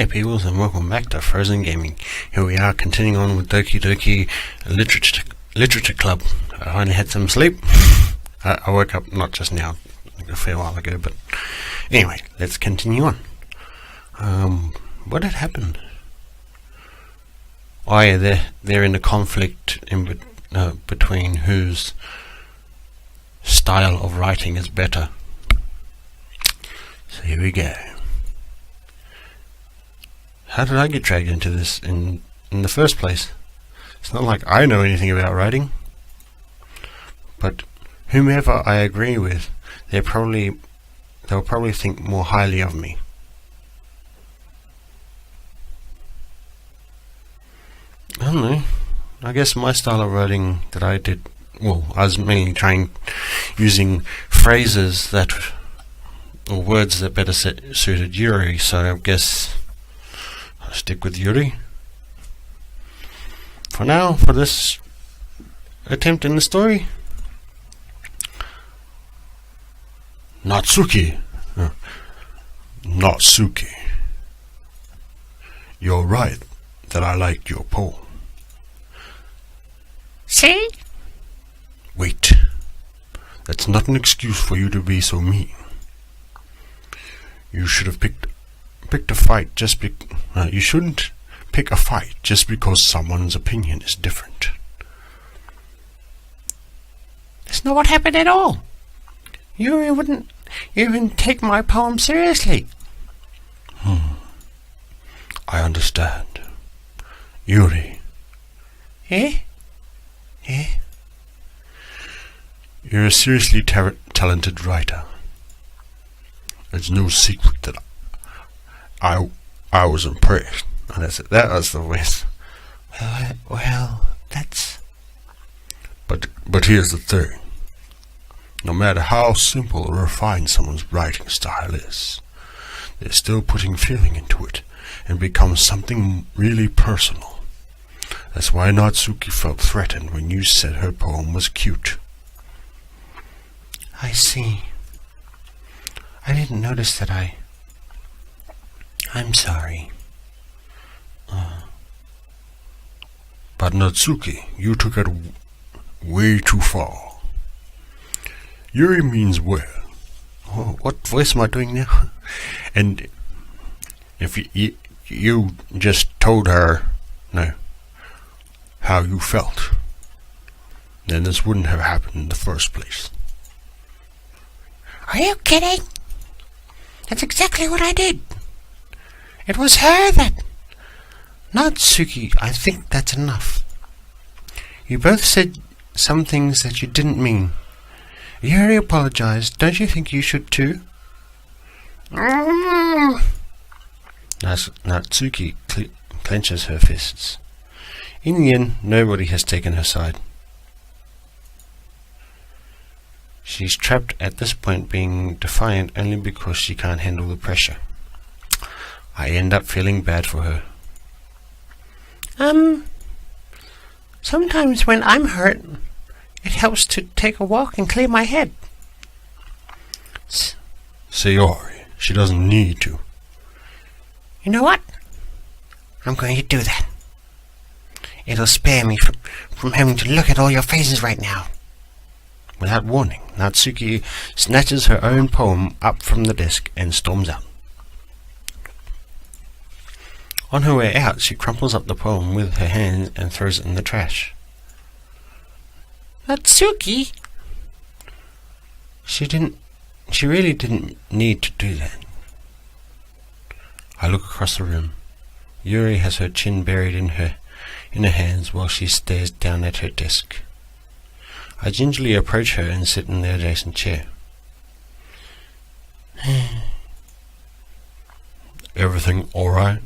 Hey peoples, and welcome back to Phrozen Gaming. Here we are continuing on with Doki Doki Literature Club. I finally had some sleep. I woke up not just now, like a fair while ago, but anyway, let's continue on. What had happened? Oh yeah, they're in a conflict between whose style of writing is better. So here we go. How did I get dragged into this in the first place? It's not like I know anything about writing. But whomever I agree with, they'll probably think more highly of me. I don't know. I guess my style of writing that I did, well, I was mainly using phrases or words that better suited Yuri, so I guess I'll stick with Yuri for now, for this attempt in the story. Natsuki. Natsuki. You're right that I liked your poem. See? Wait. That's not an excuse for you to be so mean. You should have picked a fight you shouldn't pick a fight just because someone's opinion is different. That's not what happened at all. Yuri wouldn't even take my poem seriously. I understand. Yuri. Eh? You're a seriously talented writer. It's no secret that I was impressed. Oh, that was the voice. Well, that's... But here's the thing. No matter how simple or refined someone's writing style is, they're still putting feeling into it and becomes something really personal. That's why Natsuki felt threatened when you said her poem was cute. I see. I didn't notice that I'm sorry. But Natsuki, you took it way too far. Yuri means well. Oh, what voice am I doing now? And if you just told her how you felt, then this wouldn't have happened in the first place. Are you kidding? That's exactly what I did. It was her that... Natsuki, I think that's enough. You both said some things that you didn't mean. Yuri apologized. Don't you think you should too? Natsuki clenches her fists. In the end, nobody has taken her side. She's trapped at this point, being defiant only because she can't handle the pressure. I end up feeling bad for her. Sometimes when I'm hurt, it helps to take a walk and clear my head. Sayori, she doesn't need to. You know what? I'm going to do that. It'll spare me from having to look at all your faces right now. Without warning, Natsuki snatches her own poem up from the desk and storms out. On her way out, she crumples up the poem with her hands and throws it in the trash. Natsuki? She really didn't need to do that. I look across the room. Yuri has her chin buried in her hands while she stares down at her desk. I gingerly approach her and sit in the adjacent chair. Everything alright?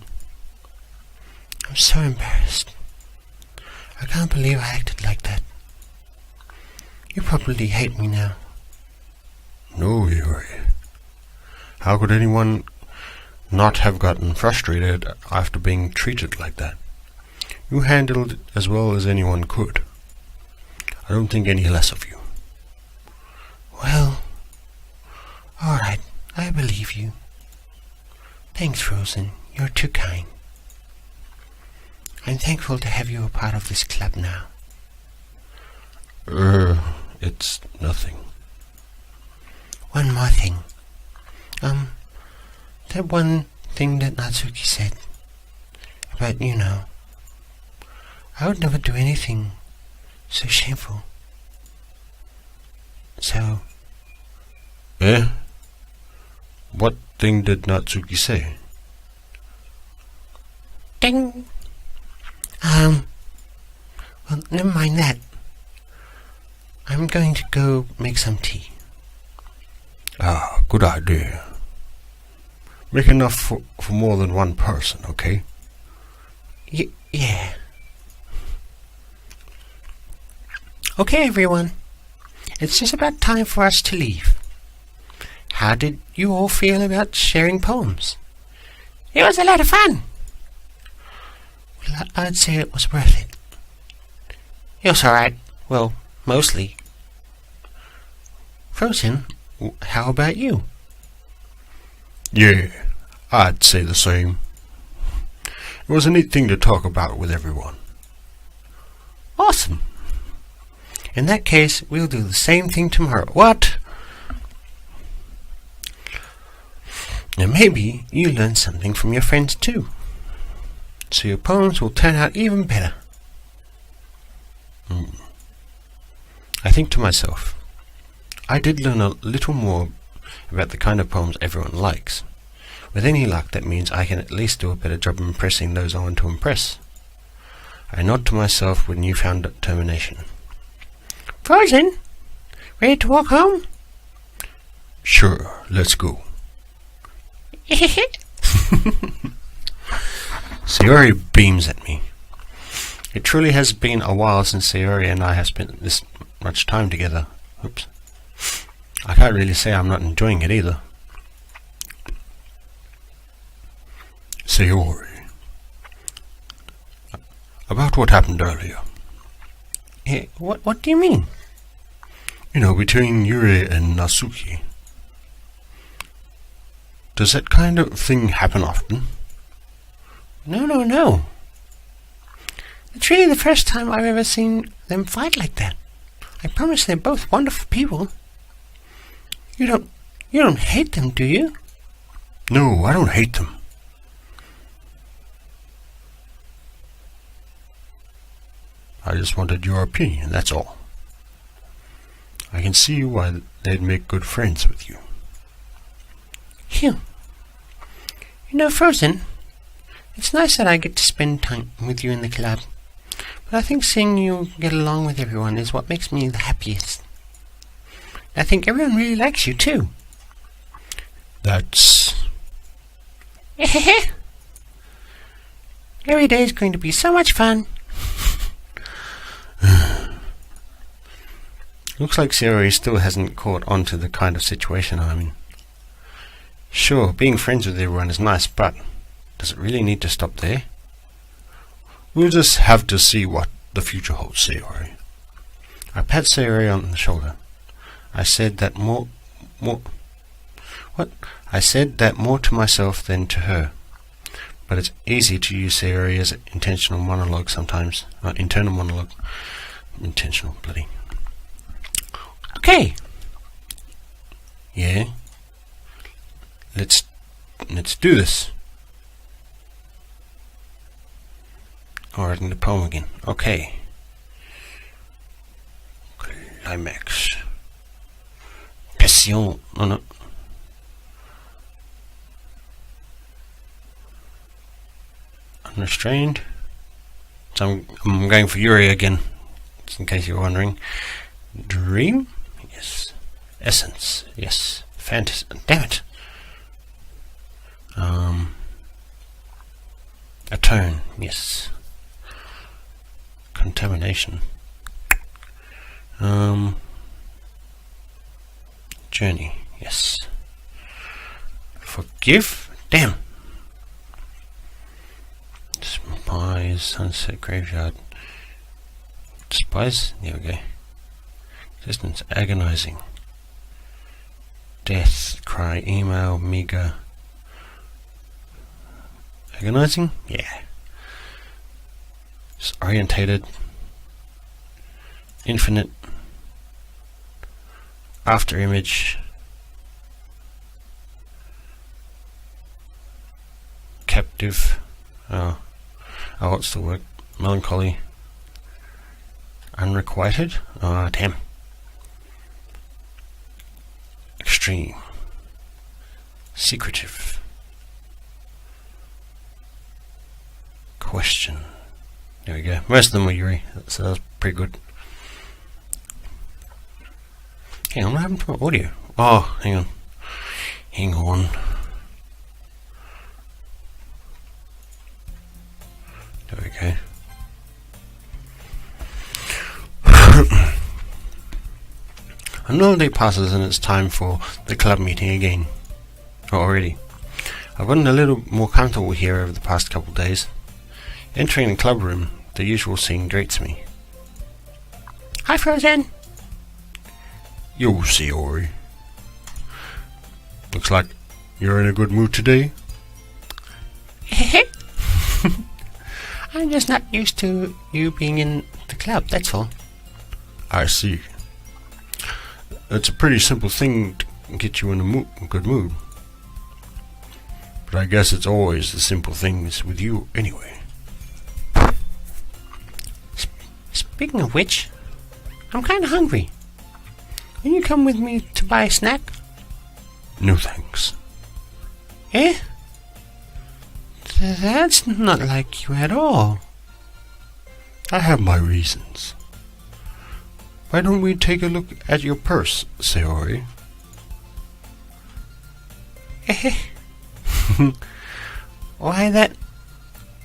I'm so embarrassed. I can't believe I acted like that. You probably hate me now. No, Yuri. How could anyone not have gotten frustrated after being treated like that? You handled it as well as anyone could. I don't think any less of you. Well, alright, I believe you. Thanks, Phrozen. You're too kind. I'm thankful to have you a part of this club now. It's nothing. One more thing. That one thing that Natsuki said about, I would never do anything so shameful. So... What thing did Natsuki say? Ding! Well, never mind that. I'm going to go make some tea. Ah, good idea. Make enough for more than one person, okay? Yeah. Okay, everyone. It's just about time for us to leave. How did you all feel about sharing poems? It was a lot of fun. Well, I'd say it was worth it. It was alright. Well, mostly. Frozen, how about you? Yeah, I'd say the same. It was a neat thing to talk about with everyone. Awesome. In that case, we'll do the same thing tomorrow. What? And maybe you learn something from your friends too. So your poems will turn out even better. I think to myself, I did learn a little more about the kind of poems everyone likes. With any luck, that means I can at least do a better job of impressing those I want to impress. I nod to myself with newfound determination. Frozen, ready to walk home? Sure, let's go. Sayori beams at me. It truly has been a while since Sayori and I have spent this much time together. Oops. I can't really say I'm not enjoying it either. Sayori. About what happened earlier. What do you mean? Between Yuri and Natsuki. Does that kind of thing happen often? No. It's really the first time I've ever seen them fight like that. I promise they're both wonderful people. You don't hate them, do you? No, I don't hate them. I just wanted your opinion, that's all. I can see why they'd make good friends with you. Phew. Frozen, it's nice that I get to spend time with you in the club, but I think seeing you get along with everyone is what makes me the happiest. I think everyone really likes you, too. That's... Every day is going to be so much fun. Looks like Sayori still hasn't caught on to the kind of situation I'm in. Sure, being friends with everyone is nice, but does it really need to stop there? We'll just have to see what the future holds, Sayori. I pat Sayori on the shoulder. I said that more to myself than to her. But it's easy to use Sayori as an intentional monologue sometimes. Internal monologue. Intentional, bloody. Okay. Yeah? Let's do this. Writing the poem again. Okay. Climax. Passion. No. Unrestrained. So I'm going for Yuri again, just in case you're wondering. Dream? Yes. Essence? Yes. Fantasy? Damn it. Atone? Yes. Contamination? Journey? Yes. Forgive? Damn. Despise, sunset, graveyard. Despise? There we go. Existence, agonizing. Death, cry, email, meager. Agonizing? Yeah. Disorientated. Infinite. After image. Captive. Oh, what's the word? Melancholy. Unrequited? Oh, damn. Extreme. Secretive. Question. There we go. Most of them were Yuri, so that was pretty good. Hang on, what happened to my audio? Oh, hang on. Hang on. There we go. Another day passes and it's time for the club meeting again. Already. I've gotten a little more comfortable here over the past couple of days. Entering the club room, the usual scene greets me. Hi, Phrozen! Yo, Sayori. Looks like you're in a good mood today. I'm just not used to you being in the club, that's all. I see. It's a pretty simple thing to get you in a good mood. But I guess it's always the simple things with you anyway. Speaking of which, I'm kind of hungry. Will you come with me to buy a snack? No thanks. Eh? That's not like you at all. I have my reasons. Why don't we take a look at your purse, Sayori? Eh? Why that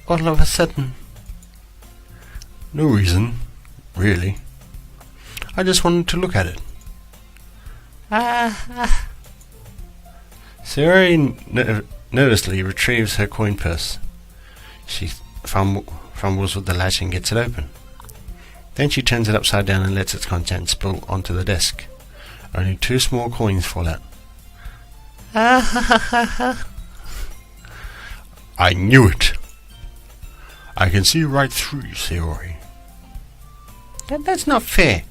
all of a sudden? No reason, really. I just wanted to look at it. Sayori nervously retrieves her coin purse. She fumbles with the latch and gets it open. Then she turns it upside down and lets its contents spill onto the desk. Only 2 small coins fall out. I knew it. I can see right through you, Sayori. That's not fair.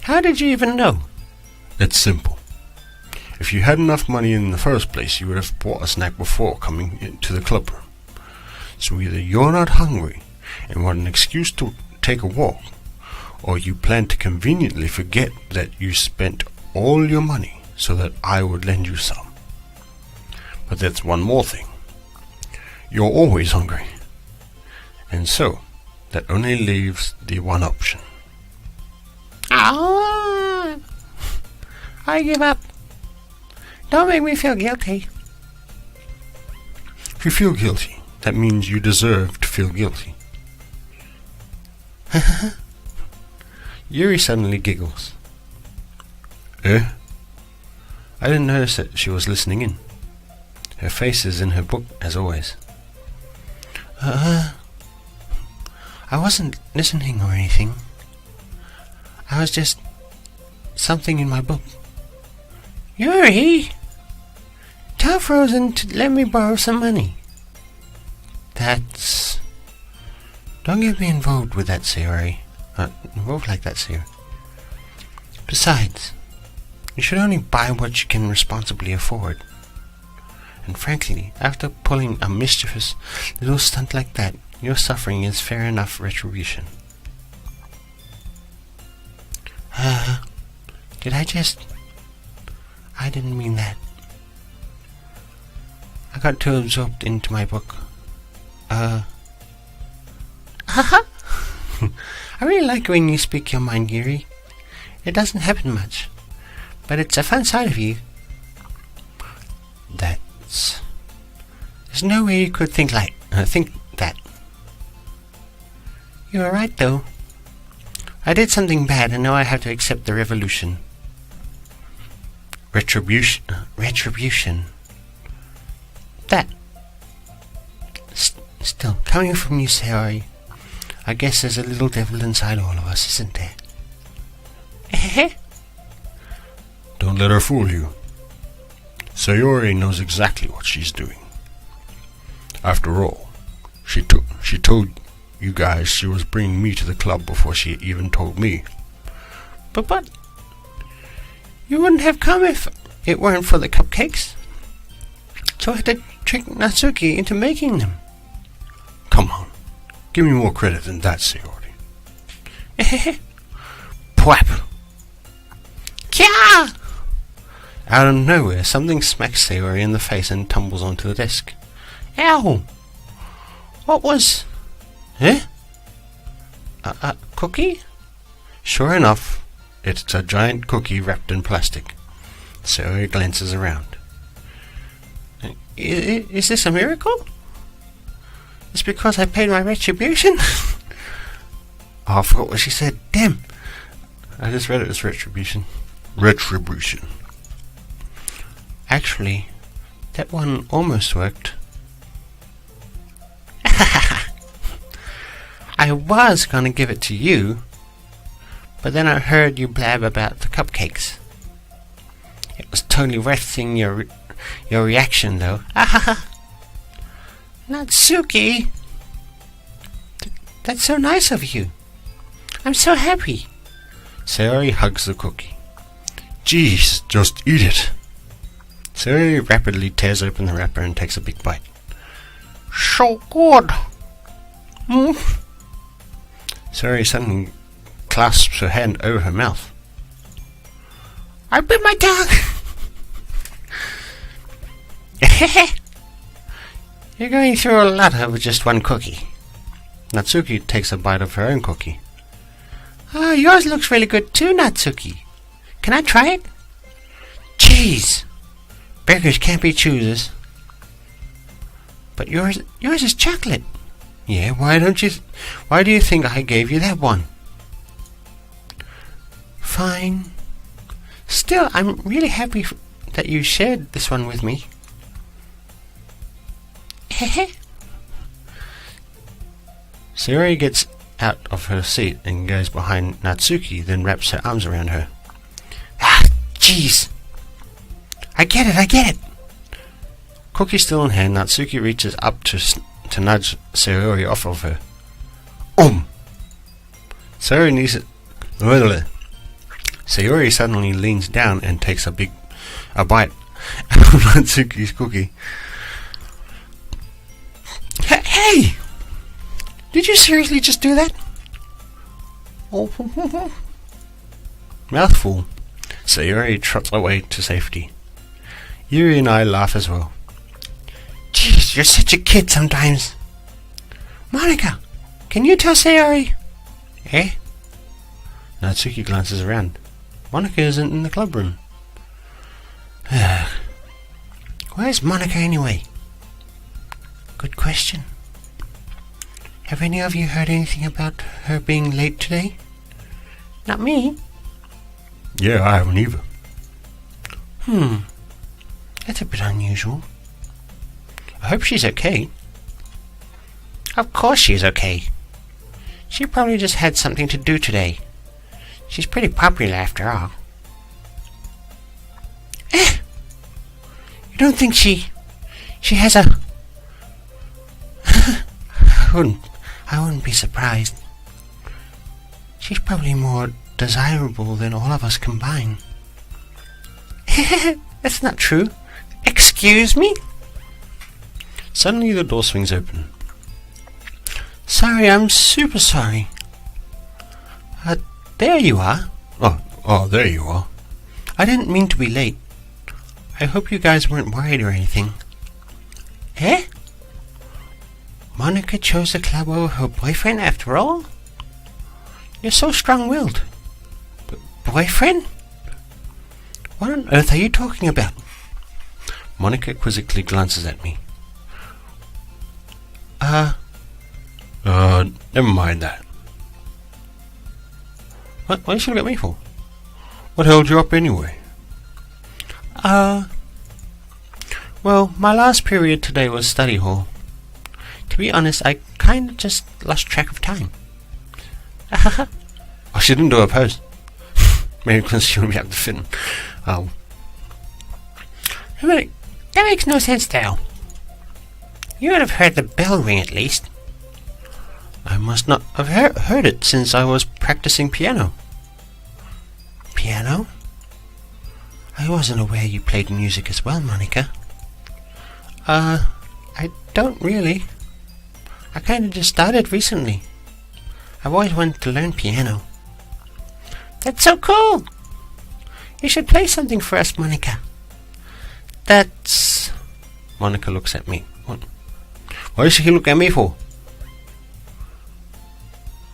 How did you even know? It's simple. If you had enough money in the first place, you would have bought a snack before coming into the club room. So either you're not hungry and want an excuse to take a walk, or you plan to conveniently forget that you spent all your money so that I would lend you some. But there's one more thing. You're always hungry. And so, that only leaves the one option. I give up. Don't make me feel guilty. If you feel guilty, that means you deserve to feel guilty. Yuri suddenly giggles. Eh? I didn't notice that she was listening in. Her face is in her book, as always. I wasn't listening or anything. I was just something in my book. Yuri! Tell Phrozen to let me borrow some money. That's... Don't get me involved with that, Sayori. Involved like that, Sayori. Besides, you should only buy what you can responsibly afford. And frankly, after pulling a mischievous little stunt like that, your suffering is fair enough retribution. I didn't mean that. I got too absorbed into my book. I really like when you speak your mind, Yuri. It doesn't happen much, but it's a fun side of you. There's no way you could think that. You were right, though. I did something bad, and now I have to accept the revolution. Retribution. That. Still, coming from you, Sayori, I guess there's a little devil inside all of us, isn't there? Don't let her fool you. Sayori knows exactly what she's doing. After all, she told you guys she was bringing me to the club before she even told me. But you wouldn't have come if it weren't for the cupcakes. So I had to trick Natsuki into making them. Come on, give me more credit than that, Sayori. Pwap! Kya! Out of nowhere, something smacks Sayori in the face and tumbles onto the desk. Ow! What was... Eh? A cookie? Sure enough, it's a giant cookie wrapped in plastic. Sayori glances around. Is this a miracle? It's because I paid my retribution? Oh, I forgot what she said. Damn! I just read it as retribution. Retribution. Actually, that one almost worked. I was gonna give it to you, but then I heard you blab about the cupcakes. It was totally worth seeing your reaction, though. Natsuki! That's so nice of you. I'm so happy. Sayori hugs the cookie. Jeez, just eat it. Sayori rapidly tears open the wrapper and takes a big bite. So good. Sayori suddenly clasps her hand over her mouth. I bit my tongue. You're going through a lot over just one cookie. Natsuki takes a bite of her own cookie. Oh, yours looks really good too, Natsuki. Can I try it? Jeez. Beggars can't be choosers. But yours is chocolate. Yeah, why do you think I gave you that one? Fine. Still, I'm really happy that you shared this one with me. Sayori gets out of her seat and goes behind Natsuki, then wraps her arms around her. Ah, jeez. I get it. Cookie still in hand, Natsuki reaches up to nudge Sayori off of her. Sayori suddenly leans down and takes a bite of Natsuki's cookie. Hey! Did you seriously just do that? Mouthful. Sayori trots away to safety. Yuri and I laugh as well. Jeez, you're such a kid sometimes. Monica, can you tell Sayori? Eh? Natsuki glances around. Monica isn't in the club room. Where's Monica anyway? Good question. Have any of you heard anything about her being late today? Not me. Yeah, I haven't either. That's a bit unusual. I hope she's okay. Of course she's okay. She probably just had something to do today. She's pretty popular after all. You don't think she has a... I wouldn't be surprised. She's probably more desirable than all of us combined. That's not true. Excuse me? Suddenly the door swings open. Sorry, I'm super sorry. There you are. Oh, there you are. I didn't mean to be late. I hope you guys weren't worried or anything. Eh? Monica chose the club over her boyfriend after all? You're so strong-willed. Boyfriend? What on earth are you talking about? Monica quizzically glances at me. Never mind that. What are you looking at me for? What held you up anyway? Well, my last period today was study hall. To be honest, I kind of just lost track of time. Oh, she didn't do a pose. Maybe because she wouldn't be able to fit in. That makes no sense, Dale. You would have heard the bell ring at least. I must not have heard it since I was practicing piano. Piano? I wasn't aware you played music as well, Monica. I don't really. I kind of just started recently. I've always wanted to learn piano. That's so cool! You should play something for us, Monica. That's... Monica looks at me. What does she look at me for?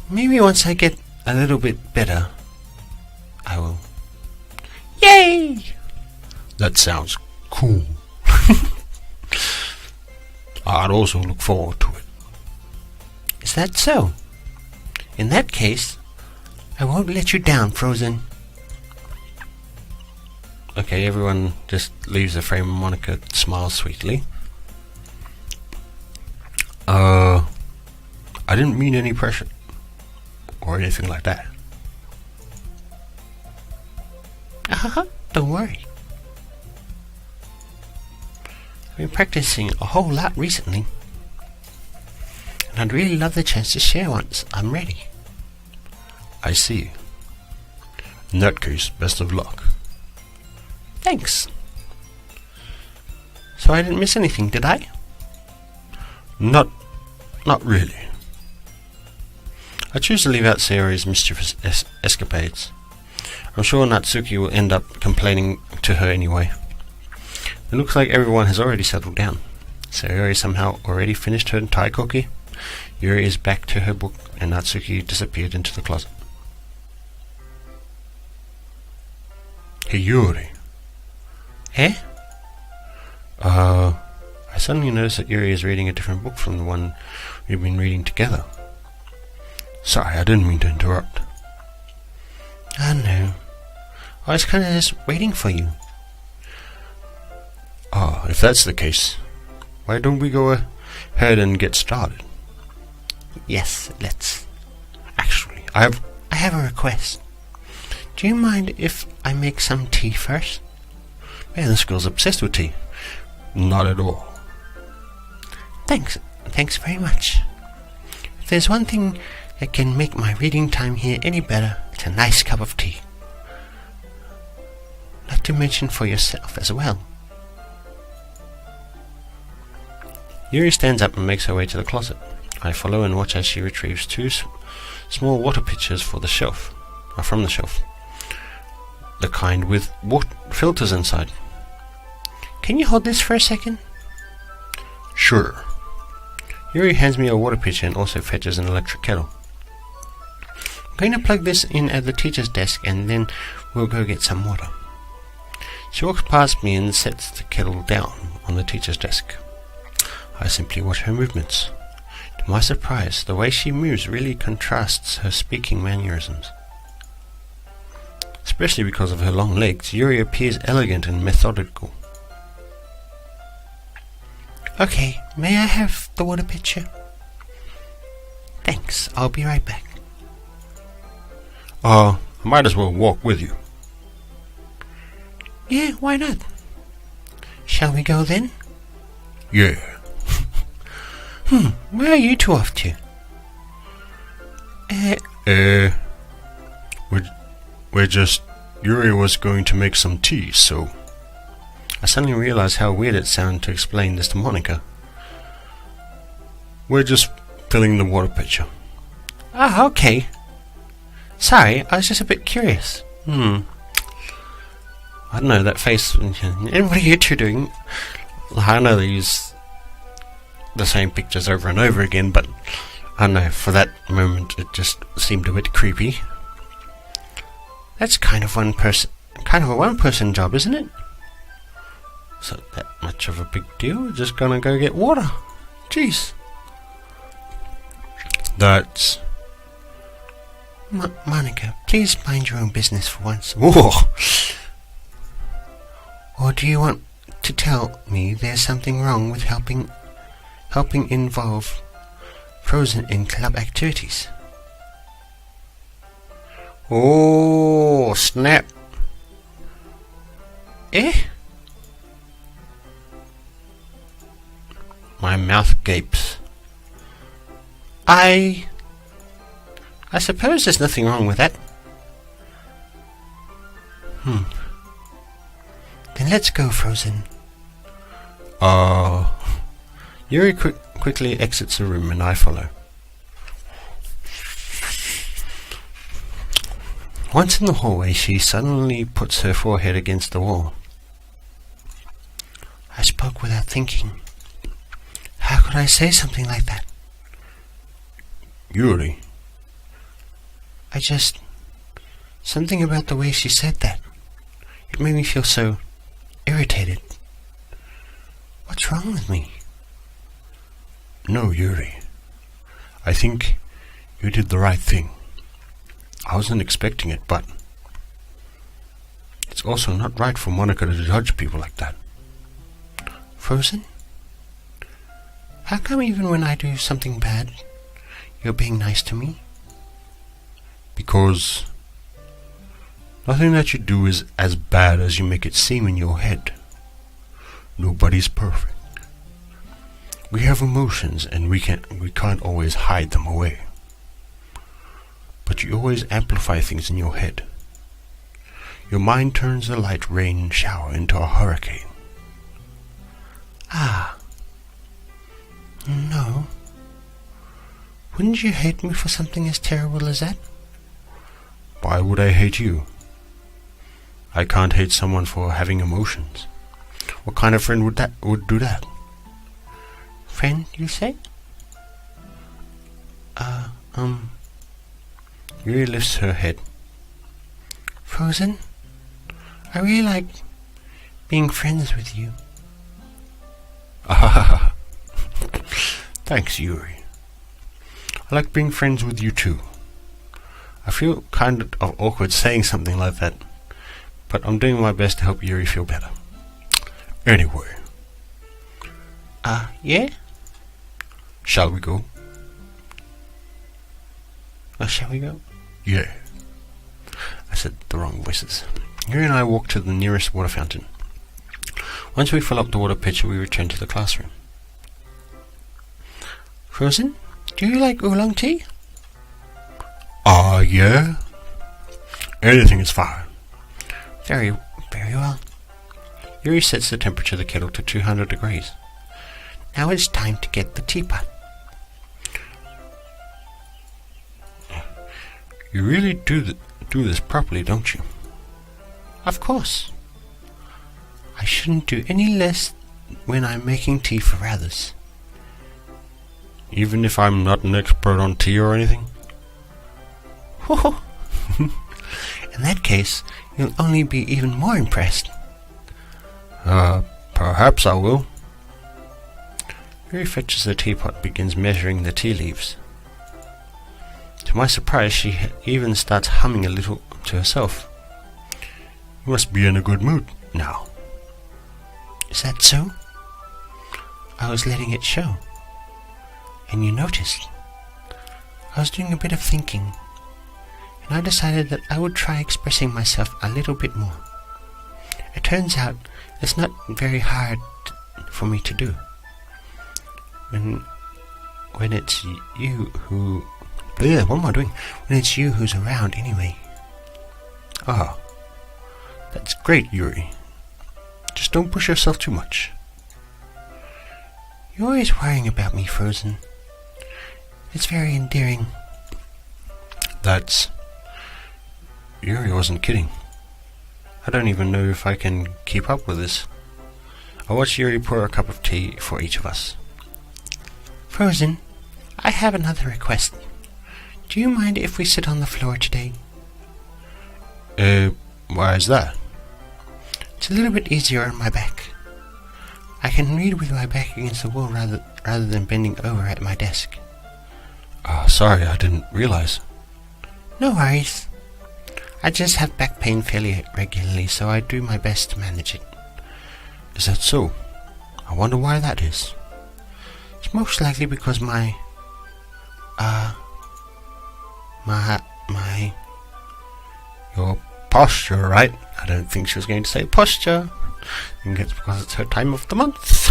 Maybe once I get a little bit better, I will. Yay! That sounds cool. I'd also look forward to it. Is that so? In that case, I won't let you down, Phrozen. Okay, everyone just leaves the frame and Monica smiles sweetly. I didn't mean any pressure or anything like that. Don't worry. I've been practicing a whole lot recently, and I'd really love the chance to share once I'm ready. I see. In that case, best of luck. Thanks. So I didn't miss anything, did I? Not really. I choose to leave out Sayori's mischievous escapades. I'm sure Natsuki will end up complaining to her anyway. It looks like everyone has already settled down. Sayori somehow already finished her taikoki. Yuri is back to her book and Natsuki disappeared into the closet. Hey Yuri. Eh? I suddenly noticed that Yuri is reading a different book from the one we've been reading together. Sorry, I didn't mean to interrupt. Oh no. I was kind of just waiting for you. If that's the case, why don't we go ahead and get started? Yes, let's. Actually, I have a request. Do you mind if I make some tea first? Man, this girl's obsessed with tea. Not at all. Thanks very much. If there's one thing that can make my reading time here any better, it's a nice cup of tea. Not to mention for yourself as well. Yuri stands up and makes her way to the closet. I follow and watch as she retrieves two small water pitchers from the shelf. The kind with filters inside. Can you hold this for a second? Sure. Yuri hands me a water pitcher and also fetches an electric kettle. I'm going to plug this in at the teacher's desk and then we'll go get some water. She walks past me and sets the kettle down on the teacher's desk. I simply watch her movements. To my surprise, the way she moves really contrasts her speaking mannerisms. Especially because of her long legs, Yuri appears elegant and methodical. Okay, may I have the water pitcher? Thanks, I'll be right back. I might as well walk with you. Yeah, why not? Shall we go then? Yeah. Where are you two off to? We're just... Yuri was going to make some tea, so... I suddenly realized how weird it sounded to explain this to Monica. We're just filling the water pitcher. Ah, okay. Sorry, I was just a bit curious. I don't know, that face... And what are you two doing? I know they use the same pictures over and over again, but I don't know, for that moment it just seemed a bit creepy. That's kind of a one-person job, isn't it? So that much of a big deal? We're just gonna go get water. Jeez. That's... Monica, please mind your own business for once. Whoa! Or do you want to tell me there's something wrong with helping involve Phrozen in club activities? Oh, snap. My mouth gapes. I suppose there's nothing wrong with that. Then let's go, Phrozen. Yuri quickly exits the room and I follow. Once in the hallway, she suddenly puts her forehead against the wall. I spoke without thinking. How could I say something like that? Yuri. Something about the way she said that. It made me feel so irritated. What's wrong with me? No, Yuri. I think you did the right thing. I wasn't expecting it, but it's also not right for Monica to judge people like that. Phrozen? How come even when I do something bad, you're being nice to me? Because nothing that you do is as bad as you make it seem in your head. Nobody's perfect. We have emotions and we can't always hide them away. But you always amplify things in your head. Your mind turns a light rain shower into a hurricane. Ah. No. Wouldn't you hate me for something as terrible as that? Why would I hate you? I can't hate someone for having emotions. What kind of friend would do that? Friend, you say? Yuri lifts her head. Phrozen, I really like being friends with you. Thanks, Yuri. I like being friends with you too. I feel kind of awkward saying something like that, but I'm doing my best to help Yuri feel better. Anyway. Yeah? Shall we go? Shall we go? Yeah. I said the wrong voices. Yuri and I walk to the nearest water fountain. Once we fill up the water pitcher, we return to the classroom. Phrozen, do you like oolong tea? Yeah. Anything is fine. Very, very well. Yuri sets the temperature of the kettle to 200 degrees. Now it's time to get the teapot. You really do this properly, don't you? Of course. I shouldn't do any less when I'm making tea for others. Even if I'm not an expert on tea or anything? In that case, you'll only be even more impressed. Perhaps I will. Yuri fetches the teapot and begins measuring the tea leaves. To my surprise, she even starts humming a little to herself. You must be in a good mood now. Is that so? I was letting it show. And you noticed. I was doing a bit of thinking, and I decided that I would try expressing myself a little bit more. It turns out it's not very hard for me to do. When it's you who... what am I doing? When it's you who's around anyway. That's great, Yuri. Just don't push yourself too much. You're always worrying about me, Phrozen. It's very endearing. Yuri wasn't kidding. I don't even know if I can keep up with this. I watched Yuri pour a cup of tea for each of us. Phrozen, I have another request. Do you mind if we sit on the floor today? Why is that? It's a little bit easier on my back. I can read with my back against the wall rather than bending over at my desk. Sorry, I didn't realize. No worries. I just have back pain fairly regularly, so I do my best to manage it. Is that so? I wonder why that is. It's most likely because your posture, right? I don't think she was going to say posture. I think it's because it's her time of the month.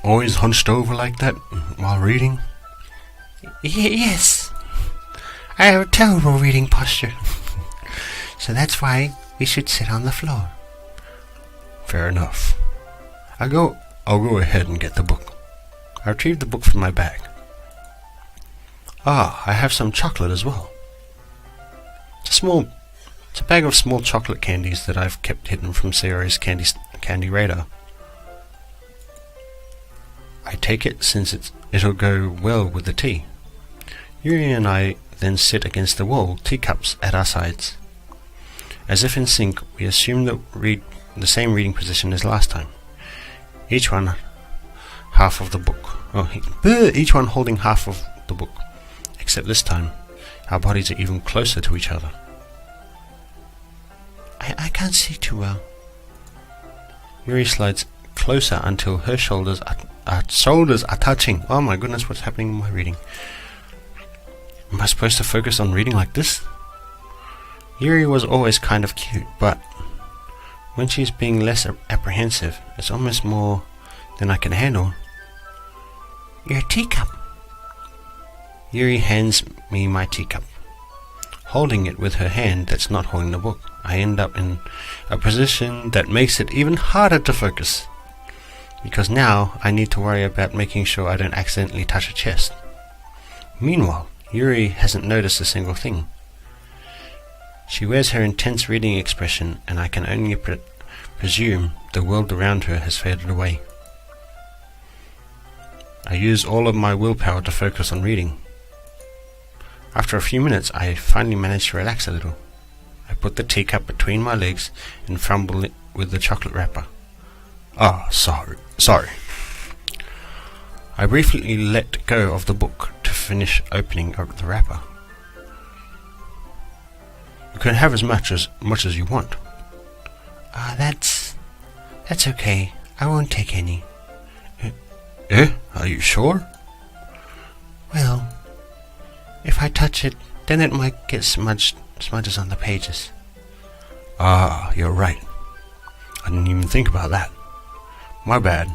always hunched over like that while reading? Yes. I have a terrible reading posture. So that's why we should sit on the floor. Fair enough. I'll go ahead and get the book. I retrieved the book from my bag. Ah, I have some chocolate as well. It's a bag of small chocolate candies that I've kept hidden from Sayori's candy radar. I take it since it'll go well with the tea. Yuri and I then sit against the wall, teacups at our sides. As if in sync, we assume that the same reading position as last time. Each one half of the book. Each one holding half of the book. Except this time, our bodies are even closer to each other. I can't see too well. Yuri slides closer until her shoulders are touching. Oh my goodness, what's happening in my reading? Am I supposed to focus on reading like this? Yuri was always kind of cute, but when she's being less apprehensive, it's almost more than I can handle. Your teacup. Yuri hands me my teacup. Holding it with her hand that's not holding the book, I end up in a position that makes it even harder to focus. Because now I need to worry about making sure I don't accidentally touch her chest. Meanwhile, Yuri hasn't noticed a single thing. She wears her intense reading expression, and I can only presume the world around her has faded away. I use all of my willpower to focus on reading. After a few minutes, I finally manage to relax a little. I put the teacup between my legs and fumble it with the chocolate wrapper. Ah, sorry. I briefly let go of the book to finish opening up the wrapper. You can have as much as you want. That's okay. I won't take any. Are you sure? Well, if I touch it, then it might get smudges on the pages. Ah, you're right. I didn't even think about that. My bad.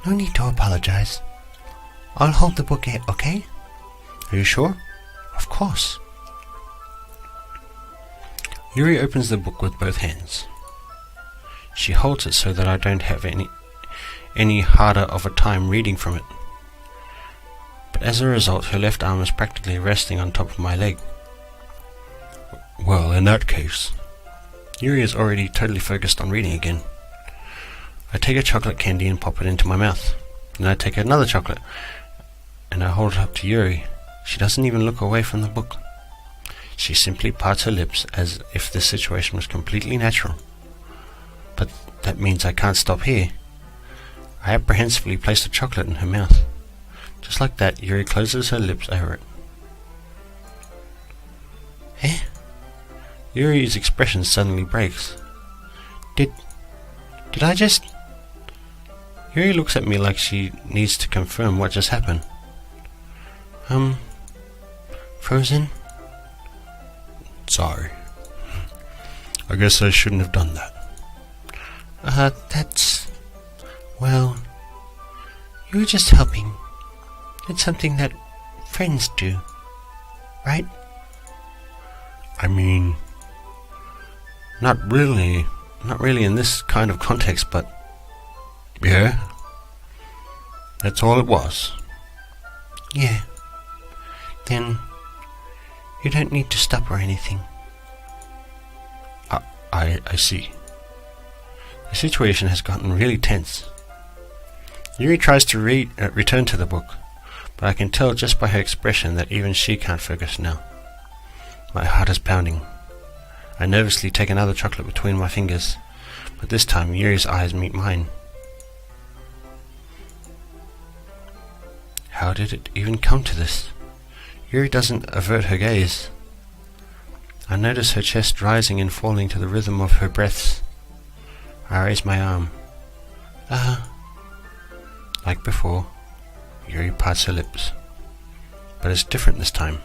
No need to apologize. I'll hold the book, okay? Are you sure? Of course. Yuri opens the book with both hands. She holds it so that I don't have any harder of a time reading from it. But as a result, her left arm is practically resting on top of my leg. Well, in that case, Yuri is already totally focused on reading again. I take a chocolate candy and pop it into my mouth. Then I take another chocolate and I hold it up to Yuri. She doesn't even look away from the book. She simply parts her lips as if this situation was completely natural. But that means I can't stop here. I apprehensively place the chocolate in her mouth. Just like that, Yuri closes her lips over it. Eh? Yuri's expression suddenly breaks. Did I just... Yuri looks at me like she needs to confirm what just happened. Frozen? Sorry. I guess I shouldn't have done that. Well, you were just helping. It's something that friends do, right? I mean, not really in this kind of context, but yeah, that's all it was. Yeah. Then you don't need to stop or anything. I see. The situation has gotten really tense. Yuri tries to return to the book, but I can tell just by her expression that even she can't focus now. My heart is pounding. I nervously take another chocolate between my fingers, but this time Yuri's eyes meet mine. How did it even come to this? Yuri doesn't avert her gaze. I notice her chest rising and falling to the rhythm of her breaths. I raise my arm. Like before, Yuri parts her lips. But it's different this time.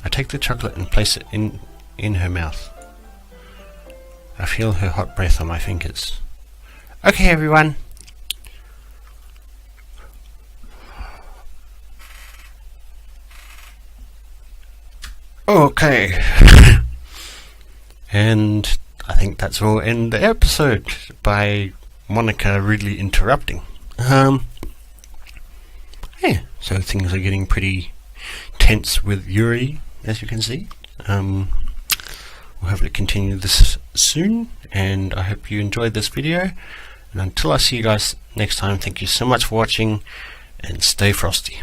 I take the chocolate and place it in her mouth. I feel her hot breath on my fingers. Okay, everyone. Okay. And I think that's where we'll end the episode by Monica really interrupting. Yeah, so things are getting pretty tense with Yuri, as you can see. We'll hopefully continue this soon, and I hope you enjoyed this video. And until I see you guys next time, thank you so much for watching, and stay frosty.